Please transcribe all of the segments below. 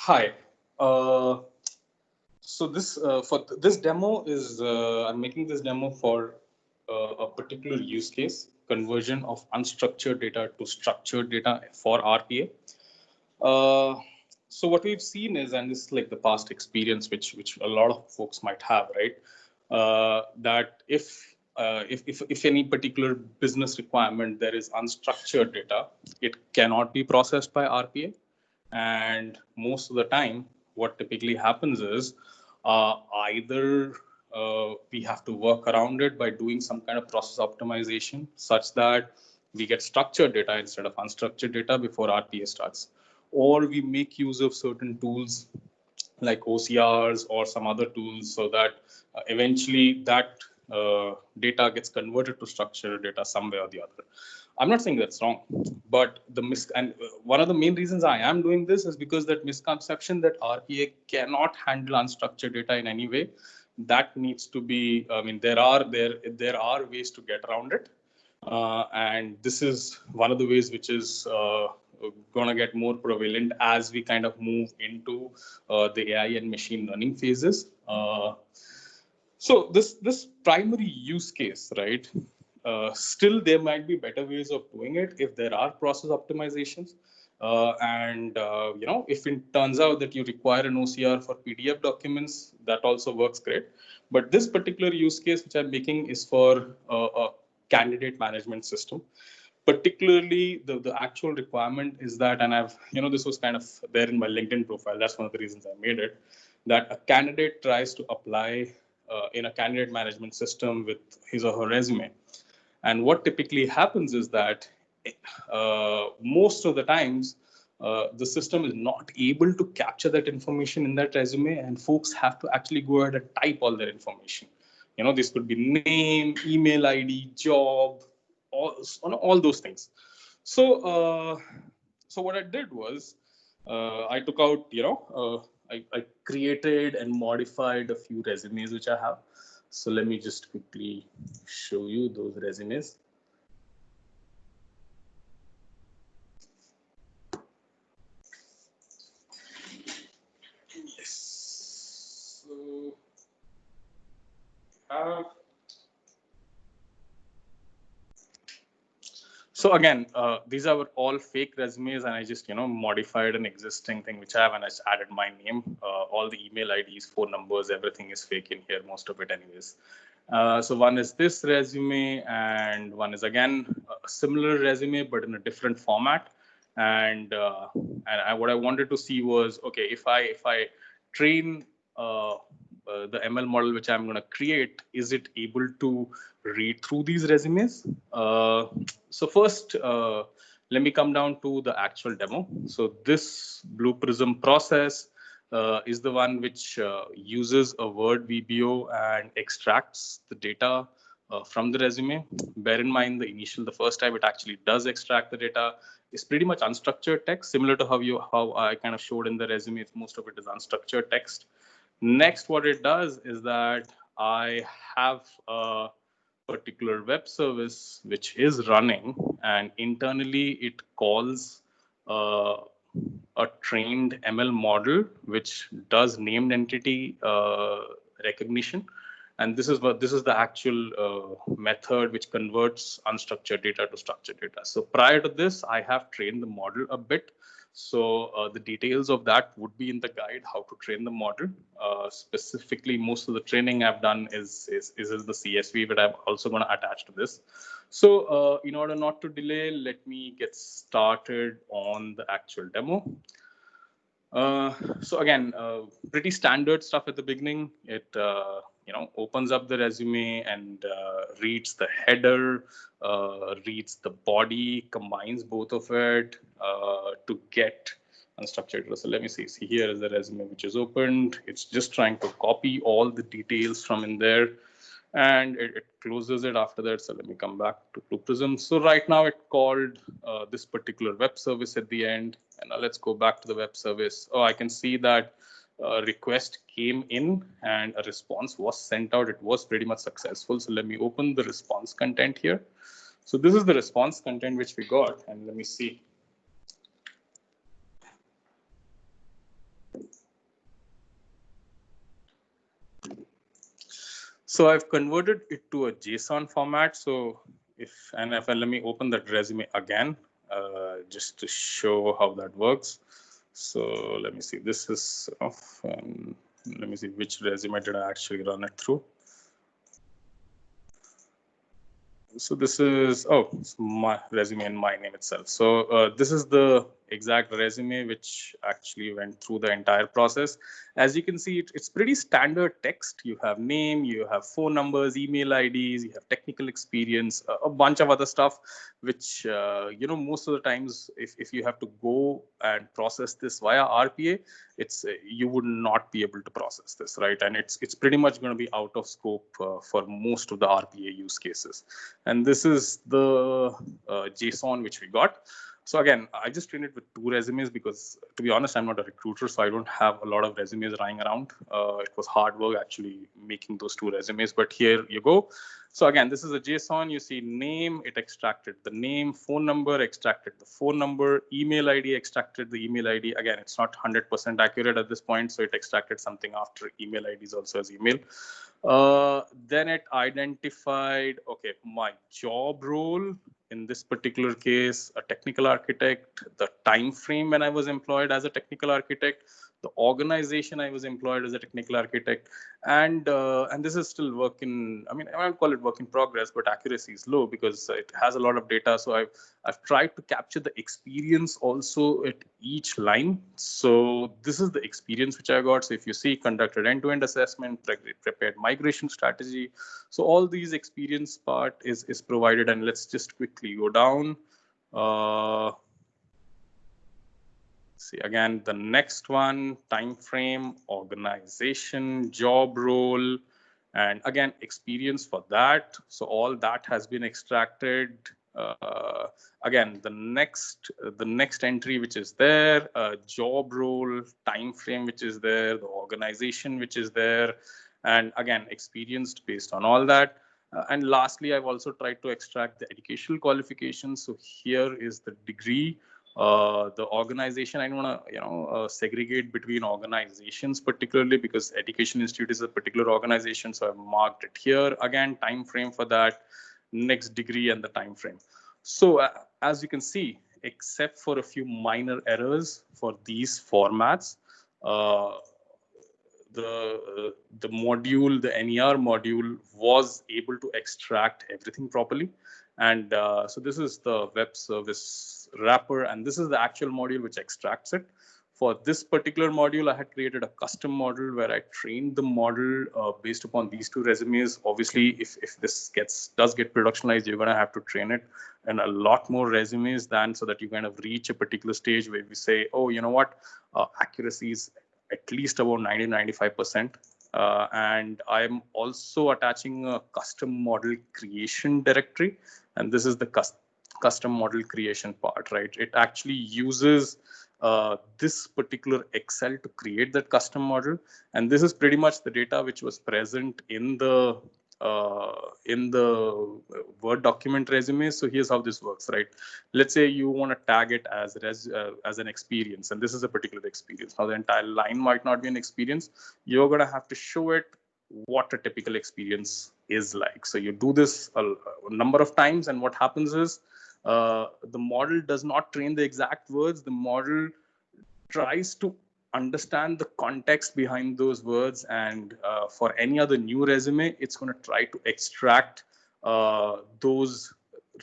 Hi. So this for this demo is I'm making this demo for a particular use case: conversion of unstructured data to structured data for RPA. Uh, so what we've seen is, and this is like the past experience, which a lot of folks might have, right? That if any particular business requirement there is unstructured data, it cannot be processed by RPA, and most of the time, what typically happens is either we have to work around it by doing some kind of process optimization, such that we get structured data instead of unstructured data before RPA starts, or we make use of certain tools like OCRs or some other tools, so that eventually that data gets converted to structured data some way or the other. I'm not saying that's wrong, but one of the main reasons I am doing this is because that misconception that RPA cannot handle unstructured data in any way, that needs to be. I mean, there are ways to get around it, and this is one of the ways which is going to get more prevalent as we kind of move into the AI and machine learning phases. So this primary use case, right? Still, there might be better ways of doing it if there are process optimizations. If it turns out that you require an OCR for PDF documents, that also works great. But this particular use case which I'm making is for a candidate management system. Particularly, the actual requirement is that, and this was kind of there in my LinkedIn profile. That's one of the reasons I made it, that a candidate tries to apply in a candidate management system with his or her resume. And what typically happens is that most of the times, the system is not able to capture that information in that resume, and folks have to actually go ahead and type all their information. This could be name, email ID, job, all those things. So what I did was I took out, I created and modified a few resumes which I have. So let me just quickly show you those resumes. Yes. So again, these are all fake resumes, and I just modified an existing thing which I have, and I just added my name. All the email IDs, phone numbers, everything is fake in here, most of it, anyways. So one is this resume, and one is again a similar resume but in a different format. And what I wanted to see was, okay, if I train the ML model which I'm going to create, is it able to read through these resumes? So first, let me come down to the actual demo. So this Blue Prism process is the one which uses a Word VBO and extracts the data from the resume. Bear in mind, the first time it actually does extract the data is pretty much unstructured text, similar to how I kind of showed in the resume. Most of it is unstructured text. Next, what it does is that I have a particular web service which is running, and internally it calls a trained ML model which does named entity recognition. And this is the actual method which converts unstructured data to structured data. So prior to this, I have trained the model a bit. So the details of that would be in the guide, how to train the model. Specifically, most of the training I've done is the CSV, but I'm also going to attach to this. So in order not to delay, let me get started on the actual demo. So again, pretty standard stuff at the beginning. It opens up the resume and reads the header, reads the body, combines both of it to get unstructured. So let me see. See, here is the resume which is opened. It's just trying to copy all the details from in there, and it closes it after that. So let me come back to Blue Prism. So right now it called this particular web service at the end. And now let's go back to the web service. Oh, I can see that a request came in and a response was sent out. It was pretty much successful. So let me open the response content here. So this is the response content which we got. And let me see. So I've converted it to a JSON format. So let me open that resume again, just to show how that works. So let me see. This is off, and let me see which resume did I actually run it through. So this is, it's my resume and my name itself. So this is the exact resume which actually went through the entire process. As you can see, it's pretty standard text. You have name, you have phone numbers, email IDs, you have technical experience, a bunch of other stuff, which, most of the times, if you have to go and process this via RPA, you would not be able to process this, right? And it's pretty much going to be out of scope for most of the RPA use cases. And this is the JSON which we got. So again, I just trained it with 2 resumes because, to be honest, I'm not a recruiter, so I don't have a lot of resumes lying around. It was hard work actually making those 2 resumes, but here you go. So again, this is a JSON. You see name, it extracted the name, phone number, extracted the phone number, email ID, extracted the email ID. Again, it's not 100% accurate at this point, so it extracted something after email IDs also as email. Then it identified, okay, my job role, in this particular case, a technical architect, the time frame when I was employed as a technical architect, the organization I was employed as a technical architect, and this is still work in, I won't call it work in progress, but accuracy is low because it has a lot of data. So I've tried to capture the experience also at each line. So this is the experience which I got. So if you see, conducted end-to-end assessment, prepared migration strategy. So all these experience part is provided, and let's just quickly go down. See again, the next one, time frame, organization, job role, and again, experience for that. So all that has been extracted. Again, the next entry which is there, job role, time frame which is there, the organization which is there, and again, experienced based on all that. And lastly, I've also tried to extract the educational qualifications. So here is the degree. The organization, I don't want to segregate between organizations particularly because Education Institute is a particular organization, so I've marked it here. Again, time frame for that, next degree, and the time frame. So as you can see, except for a few minor errors for these formats, the module, the NER module, was able to extract everything properly. And so this is the web service wrapper, and this is the actual module which extracts it. For this particular module, I had created a custom model where I trained the model based upon these 2 resumes. Obviously, if this does get productionized, you're going to have to train it in a lot more resumes so that you kind of reach a particular stage where we say, oh, you know what, accuracy is at least about 90-95%. And I'm also attaching a custom model creation directory. And this is the custom model creation part, right? It actually uses this particular Excel to create that custom model. And this is pretty much the data which was present in the Word document resume. So here's how this works, right? Let's say you want to tag it as an experience, and this is a particular experience. Now the entire line might not be an experience. You're going to have to show it what a typical experience is like. So you do this a number of times, and what happens is the model does not train the exact words. The model tries to understand the context behind those words, and for any other new resume, it's going to try to extract those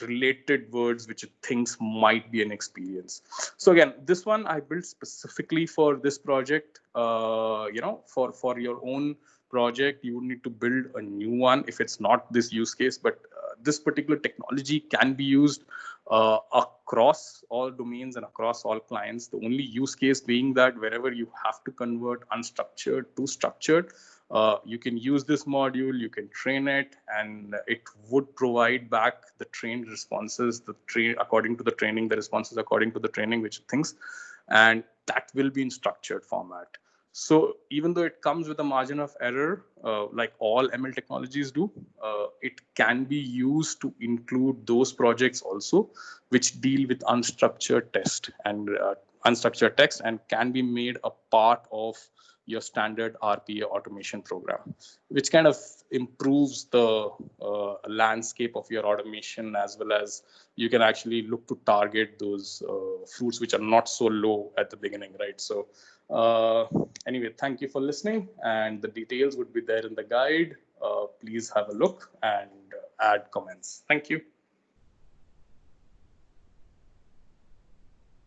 related words which it thinks might be an experience. So again, this one I built specifically for this project. For your own project, you would need to build a new one if it's not this use case, but this particular technology can be used across all domains and across all clients. The only use case being that wherever you have to convert unstructured to structured, you can use this module, you can train it, and it would provide back the trained responses, according to the training, the responses according to the training which it thinks, and that will be in structured format. So even though it comes with a margin of error, like all ML technologies do, it can be used to include those projects also, which deal with unstructured text and can be made a part of your standard RPA automation program, which kind of improves the landscape of your automation, as well as you can actually look to target those fruits which are not so low at the beginning, right? So anyway, thank you for listening, and the details would be there in the guide. Please have a look and add comments. Thank you.